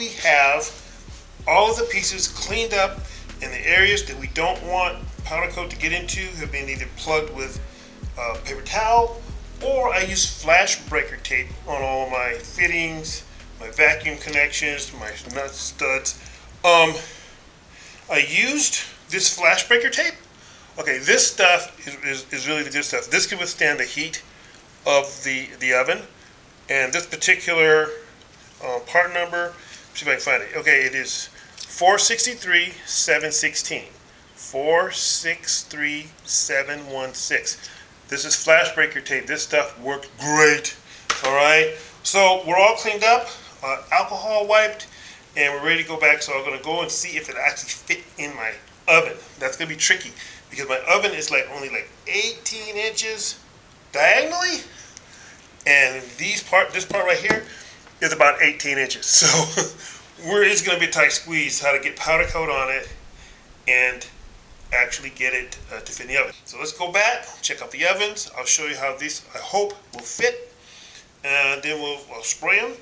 we have all of the pieces cleaned up and the areas that we don't want powder coat to get into have been either plugged with paper towel, or I use flash breaker tape on all of my fittings, my vacuum connections, my nut studs. I used this flash breaker tape. Okay, this stuff is really the good stuff. This can withstand the heat of the oven, and this particular part number, see if I can find it. Okay, it is 463-716. 463-716. This is flash breaker tape. This stuff worked great. All right, so we're all cleaned up, alcohol wiped, and we're ready to go back. So I'm going to go and see if it actually fit in my oven. That's going to be tricky because my oven is only 18 inches diagonally, and this part right here is about 18 inches. So it's going to be a tight squeeze how to get powder coat on it and actually get it to fit in the oven. So let's go back, check out the ovens. I'll show you how these, I hope, will fit, and then we'll spray them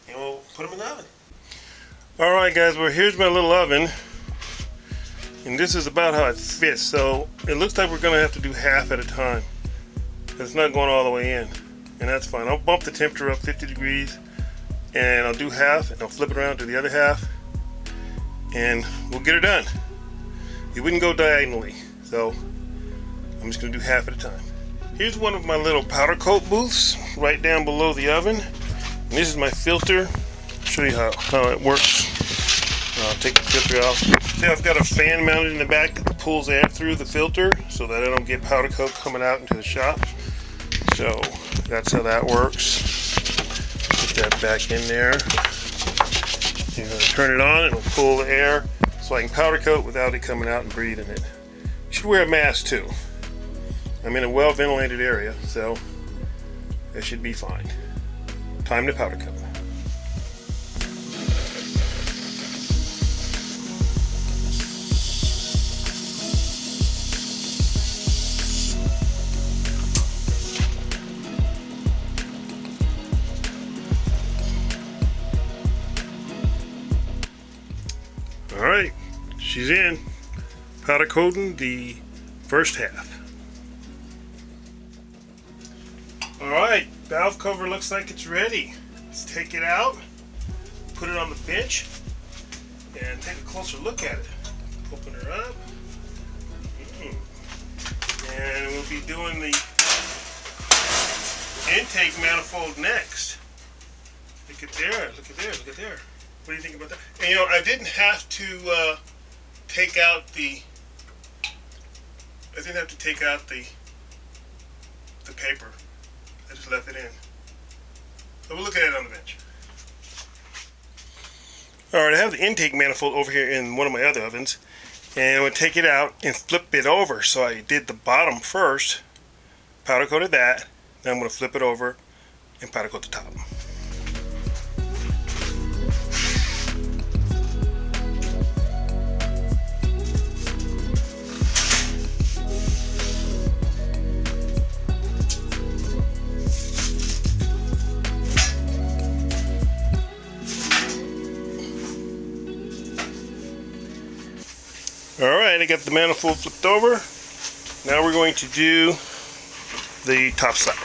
and we'll put them in the oven. All right, guys, well, here's my little oven, and this is about how it fits. So it looks like we're gonna have to do half at a time. It's not going all the way in, and that's fine. I'll bump the temperature up 50 degrees, and I'll do half, and I'll flip it around to the other half, and we'll get it done. It wouldn't go diagonally, so I'm just gonna do half at a time. Here's one of my little powder coat booths right down below the oven. And this is my filter. I'll show you how it works. I'll take the filter off. See, I've got a fan mounted in the back that pulls air through the filter so that I don't get powder coat coming out into the shop. So that's how that works. Put that back in there. You're going to turn it on and it'll pull the air so I can powder coat without it coming out and breathing it. You should wear a mask too. I'm in a well ventilated area, so that should be fine. Time to powder coat. Alright, she's in. Powder coating the first half. Alright, valve cover looks like it's ready. Let's take it out, put it on the bench, and take a closer look at it. Open her up. And we'll be doing the intake manifold next. Look at there, look at there, look at there. What do you think about that? And I didn't have to take out the paper. I just left it in. So we'll look at it on the bench. Alright, I have the intake manifold over here in one of my other ovens, and I'm going to take it out and flip it over. So I did the bottom first, powder coated that, then I'm going to flip it over and powder coat the top. Alright, I got the manifold flipped over. Now we're going to do the top side.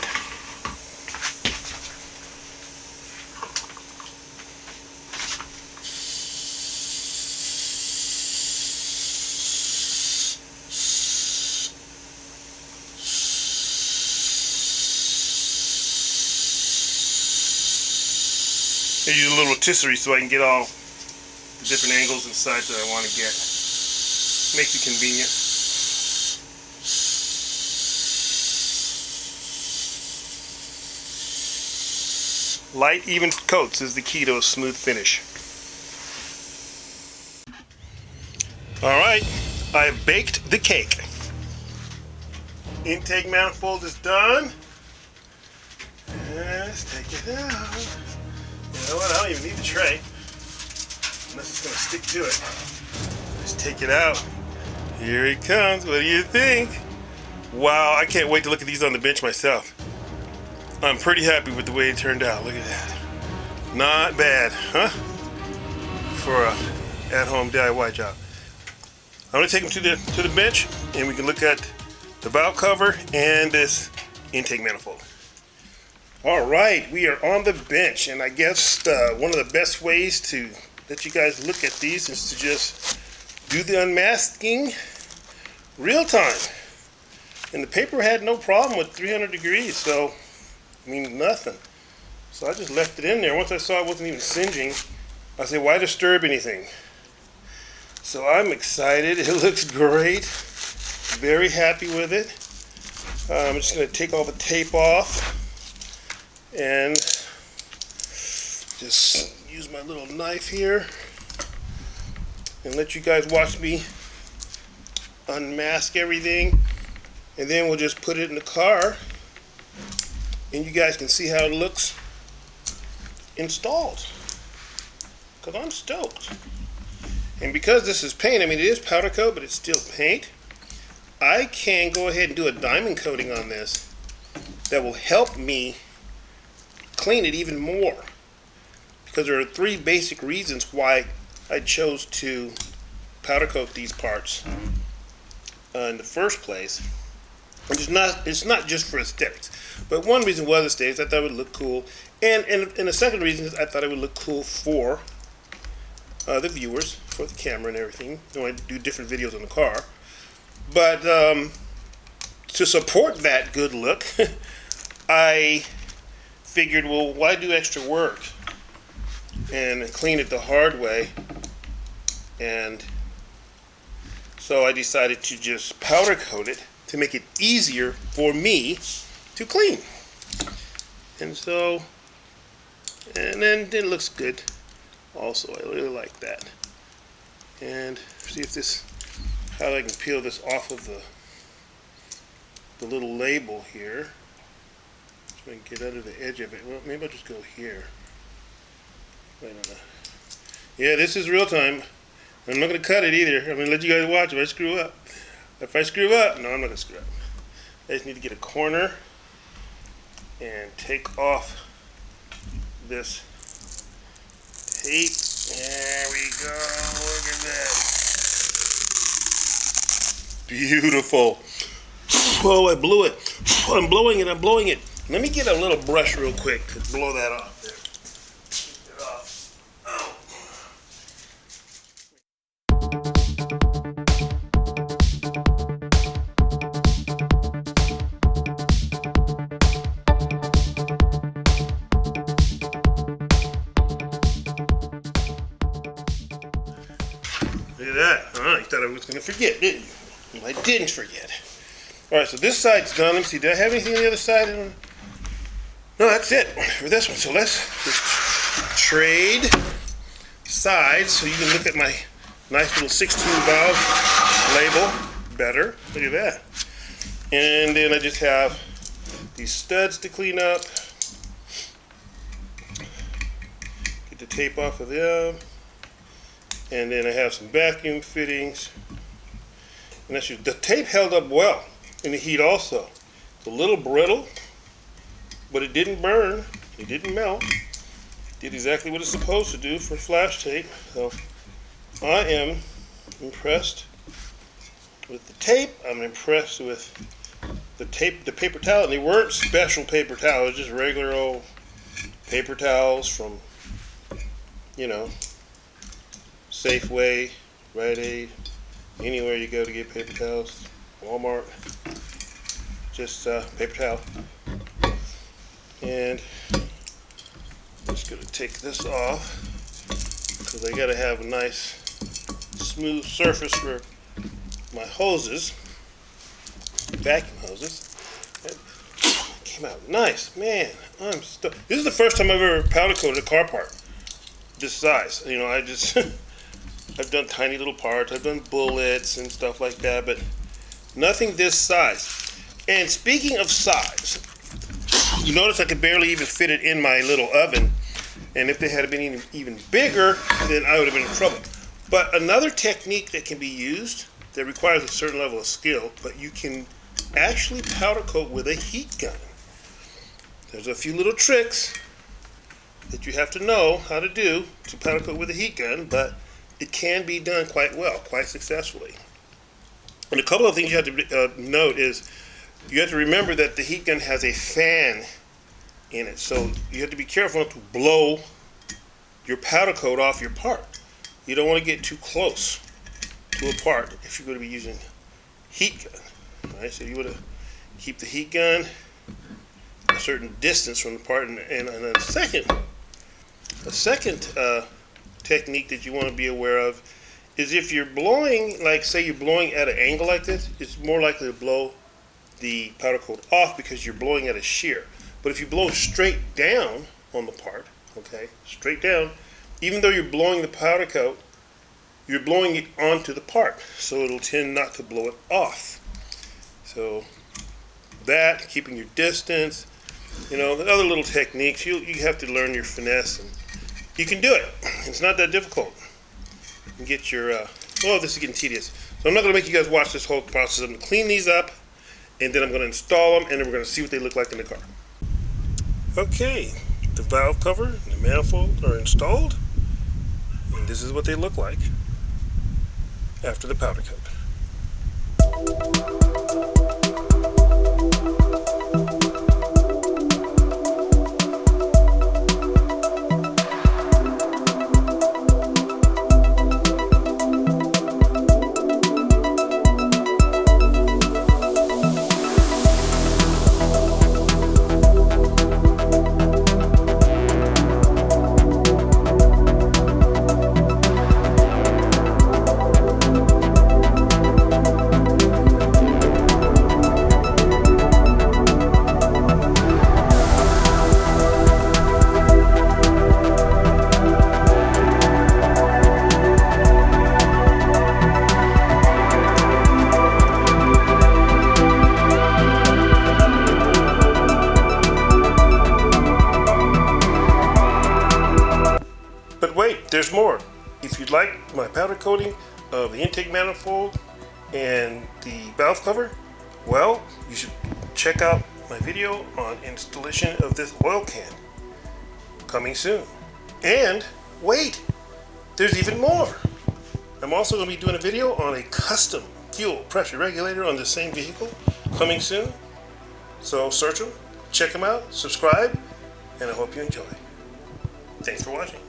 I use a little rotisserie so I can get all the different angles and sides that I want to get. Makes it convenient. Light, even coats is the key to a smooth finish. Alright, I have baked the cake. Intake manifold is done. Let's take it out. You know what? I don't even need the tray. Unless it's going to stick to it. Just take it out. Here it comes. What do you think? Wow, I can't wait to look at these on the bench myself. I'm pretty happy with the way it turned out. Look at that. Not bad, huh? for a at-home DIY job. I'm going to take them to the bench, and we can look at the valve cover and this intake manifold. All right, we are on the bench, and I guess one of the best ways to let you guys look at these is to just do the unmasking real time. And the paper had no problem with 300 degrees, so I mean nothing. So I just left it in there. Once I saw it wasn't even singeing, I said, why disturb anything? So I'm excited. It looks great. Very happy with it. I'm just going to take all the tape off and just use my little knife here and let you guys watch me unmask everything, and then we'll just put it in the car and you guys can see how it looks installed, because I'm stoked. And because this is paint, I mean it is powder coat but it's still paint, I can go ahead and do a diamond coating on this that will help me clean it even more, because there are 3 basic reasons why I chose to powder coat these parts in the first place. It's not just for aesthetics, but one reason was aesthetics. I thought it would look cool, and the second reason is I thought it would look cool for the viewers, for the camera and everything. I want to do different videos on the car, but to support that good look, I figured, well, why do extra work and clean it the hard way? And so I decided to just powder coat it to make it easier for me to clean. And so, and then it looks good also. I really like that. And see if this, how I can peel this off of the little label here. Try and get under the edge of it. Well, maybe I'll just go here. Wait a minute. Yeah, this is real time. I'm not going to cut it either. I'm going to let you guys watch if I screw up. If I screw up, no, I'm not going to screw up. I just need to get a corner and take off this tape. There we go. Look at that. Beautiful. Oh, I blew it. I'm blowing it. Let me get a little brush real quick to blow that off there. Get it off. Oh. Look at that. Oh, you thought I was going to forget, didn't you? Well, I didn't forget. Alright, so this side's done. Let me see, did I have anything on the other side? No, that's it for this one. So let's just trade sides so you can look at my nice little 16 valve label better. Look at that. And then I just have these studs to clean up. Get the tape off of them. And then I have some vacuum fittings. And that's just, the tape held up well in the heat also. It's a little brittle, but it didn't burn, it didn't melt. It did exactly what it's supposed to do for flash tape. So I am impressed with the tape. I'm impressed with the tape, the paper towel. And they weren't special paper towels, just regular old paper towels from, you know, Safeway, Rite Aid, anywhere you go to get paper towels, Walmart, just paper towel. And I'm just going to take this off because I got to have a nice smooth surface for my hoses, vacuum hoses. That came out nice, man. I'm stoked. This is the first time I've ever powder coated a car part this size. You know, I've done tiny little parts, I've done bullets and stuff like that, but nothing this size. And speaking of size, you notice I could barely even fit it in my little oven, and if they had been even bigger, then I would have been in trouble. But another technique that can be used that requires a certain level of skill, but you can actually powder coat with a heat gun. There's a few little tricks that you have to know how to do to powder coat with a heat gun, but it can be done quite well, quite successfully. And a couple of things you have to note is you have to remember that the heat gun has a fan in it, so you have to be careful not to blow your powder coat off your part. You don't want to get too close to a part if you're going to be using heat gun. All right, so you want to keep the heat gun a certain distance from the part, and a second technique that you want to be aware of is if you're blowing, like say you're blowing at an angle like this, it's more likely to blow the powder coat off because you're blowing at a shear. But if you blow straight down on the part, okay, straight down, even though you're blowing the powder coat, you're blowing it onto the part, so it'll tend not to blow it off. So that, keeping your distance, you know, the other little techniques, you have to learn your finesse, and you can do it. It's not that difficult. You can get your, oh, this is getting tedious. So I'm not going to make you guys watch this whole process. I'm going to clean these up, and then I'm going to install them, and then we're going to see what they look like in the car. Okay, the valve cover and the manifold are installed, and this is what they look like after the powder coat. But wait, there's more. If you'd like my powder coating of the intake manifold and the valve cover, well, you should check out my video on installation of this oil can. Coming soon. And wait, there's even more. I'm also going to be doing a video on a custom fuel pressure regulator on the same vehicle. Coming soon. So search them, check them out, subscribe, and I hope you enjoy. Thanks for watching.